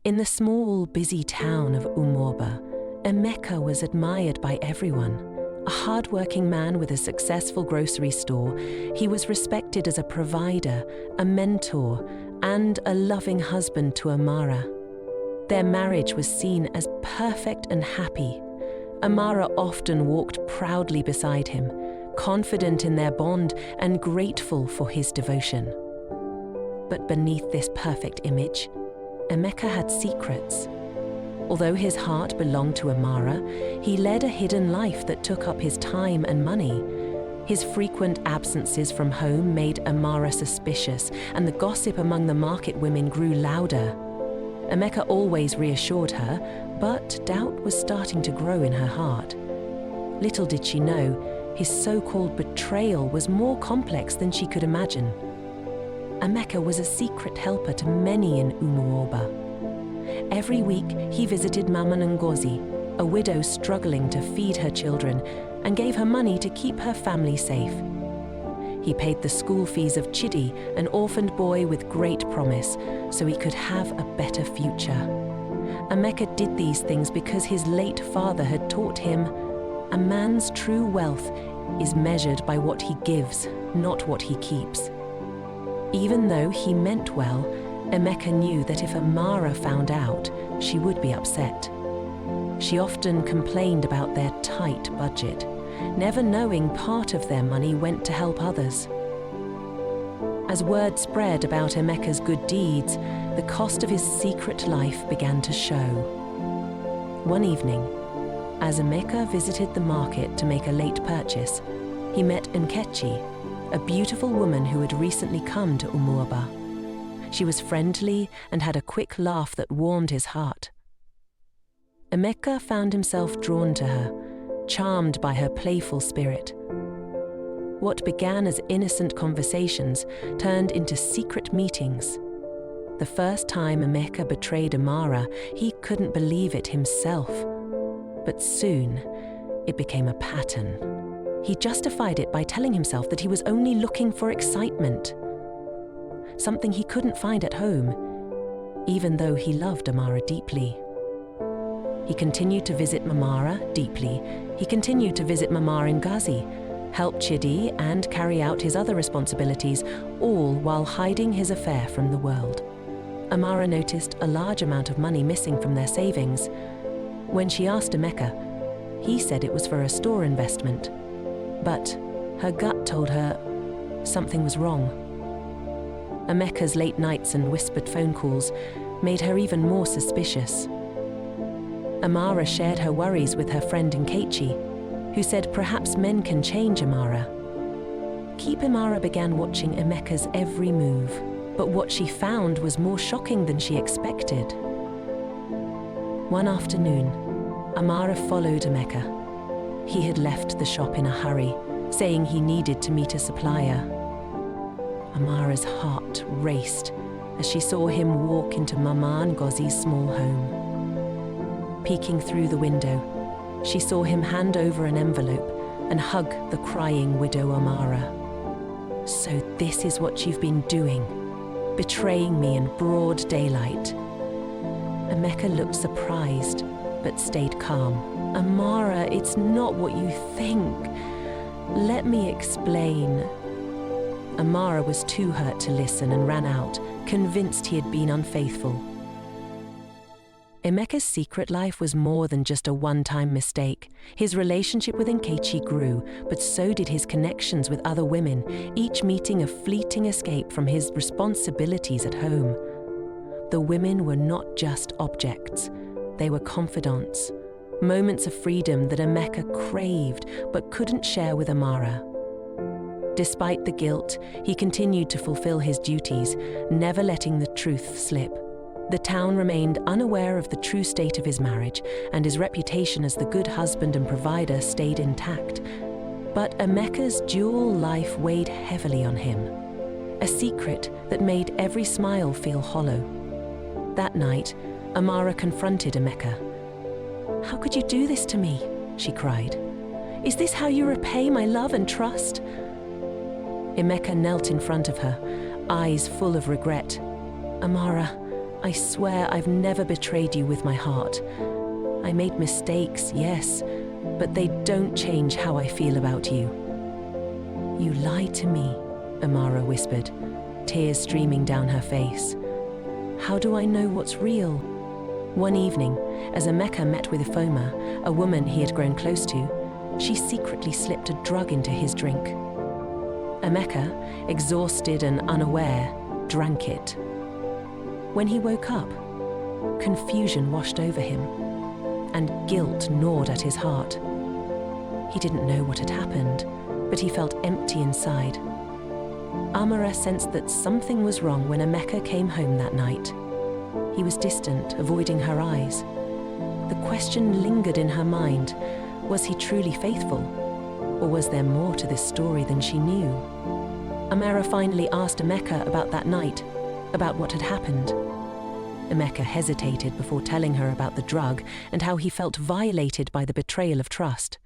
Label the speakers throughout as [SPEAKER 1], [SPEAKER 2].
[SPEAKER 1] In the small, busy town of Umuoba, Emeka was admired by everyone. A hard-working man with a successful grocery store, he was respected as a provider, a mentor, and a loving husband to Amara. Their marriage was seen as perfect and happy. Amara often walked proudly beside him, confident in their bond and grateful for his devotion. But beneath this perfect image, Emeka had secrets. Although his heart belonged to Amara, he led a hidden life that took up his time and money. His frequent absences from home made Amara suspicious, and the gossip among the market women grew louder. Emeka always reassured her, but doubt was starting to grow in her heart. Little did she know, his so-called betrayal was more complex than she could imagine. Emeka was a secret helper to many in Umuoba. Every week, he visited Mama Ngozi, a widow struggling to feed her children, and gave her money to keep her family safe. He paid the school fees of Chidi, an orphaned boy with great promise, so he could have a better future. Emeka did these things because his late father had taught him, a man's true wealth is measured by what he gives, not what he keeps. Even though he meant well, Emeka knew that if Amara found out, she would be upset. She often complained about their tight budget, never knowing part of their money went to help others. As word spread about Emeka's good deeds, the cost of his secret life began to show. One evening, as Emeka visited the market to make a late purchase, he met Nkechi, a beautiful woman who had recently come to Umuoba. She was friendly and had a quick laugh that warmed his heart. Emeka found himself drawn to her, charmed by her playful spirit. What began as innocent conversations turned into secret meetings. The first time Emeka betrayed Amara, he couldn't believe it himself. But soon, it became a pattern. He justified it by telling himself that he was only looking for excitement, something he couldn't find at home, even though he loved Amara deeply. He continued to visit Amara deeply. He continued to visit Mama Ngozi, help Chidi, and carry out his other responsibilities, all while hiding his affair from the world. Amara noticed a large amount of money missing from their savings. When she asked Emeka, he said it was for a store investment. But her gut told her something was wrong. Emeka's late nights and whispered phone calls made her even more suspicious. Amara shared her worries with her friend Nkechi, who said perhaps men can change Amara. Amara began watching Emeka's every move, but what she found was more shocking than she expected. One afternoon, Amara followed Emeka. He had left the shop in a hurry, saying he needed to meet a supplier. Amara's heart raced as she saw him walk into Mama Ngozi's small home. Peeking through the window, she saw him hand over an envelope and hug the crying widow Amara. "So this is what you've been doing, betraying me in broad daylight." Emeka looked surprised, but stayed calm. "Amara, it's not what you think. Let me explain." Amara was too hurt to listen and ran out, convinced he had been unfaithful. Emeka's secret life was more than just a one-time mistake. His relationship with Nkechi grew, but so did his connections with other women, each meeting a fleeting escape from his responsibilities at home. The women were not just objects, they were confidants, moments of freedom that Emeka craved but couldn't share with Amara. Despite the guilt, he continued to fulfill his duties, never letting the truth slip. The town remained unaware of the true state of his marriage, and his reputation as the good husband and provider stayed intact. But Emeka's dual life weighed heavily on him, a secret that made every smile feel hollow. That night, Amara confronted Emeka. "How could you do this to me?" she cried. "Is this how you repay my love and trust?" Emeka knelt in front of her, eyes full of regret. "Amara, I swear I've never betrayed you with my heart. I made mistakes, yes, but they don't change how I feel about you." "You lied to me," Amara whispered, tears streaming down her face. "How do I know what's real?" One evening, as Emeka met with Ifoma, a woman he had grown close to, she secretly slipped a drug into his drink. Emeka, exhausted and unaware, drank it. When he woke up, confusion washed over him, and guilt gnawed at his heart. He didn't know what had happened, but he felt empty inside. Amara sensed that something was wrong when Emeka came home that night. He was distant, avoiding her eyes. The question lingered in her mind: was he truly faithful? Or was there more to this story than she knew? Amara finally asked Emeka about that night, about what had happened. Emeka hesitated before telling her about the drug and how he felt violated by the betrayal of trust.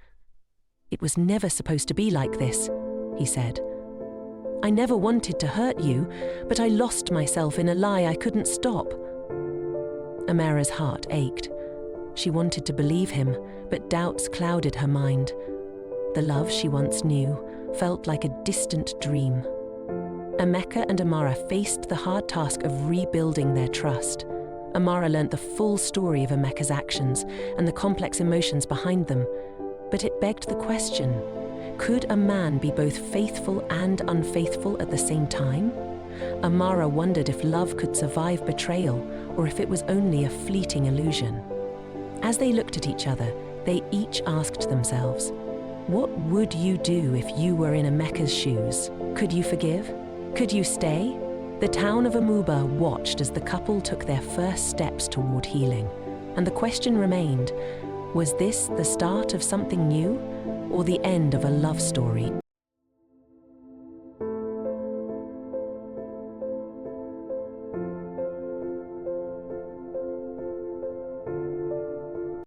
[SPEAKER 1] "It was never supposed to be like this," he said. "I never wanted to hurt you, but I lost myself in a lie I couldn't stop." Amara's heart ached. She wanted to believe him, but doubts clouded her mind. The love she once knew felt like a distant dream. Emeka and Amara faced the hard task of rebuilding their trust. Amara learnt the full story of Emeka's actions and the complex emotions behind them, but it begged the question: could a man be both faithful and unfaithful at the same time? Amara wondered if love could survive betrayal, or if it was only a fleeting illusion. As they looked at each other, they each asked themselves, what would you do if you were in Emeka's shoes? Could you forgive? Could you stay? The town of Umuoba watched as the couple took their first steps toward healing, and the question remained: was this the start of something new, or the end of a love story?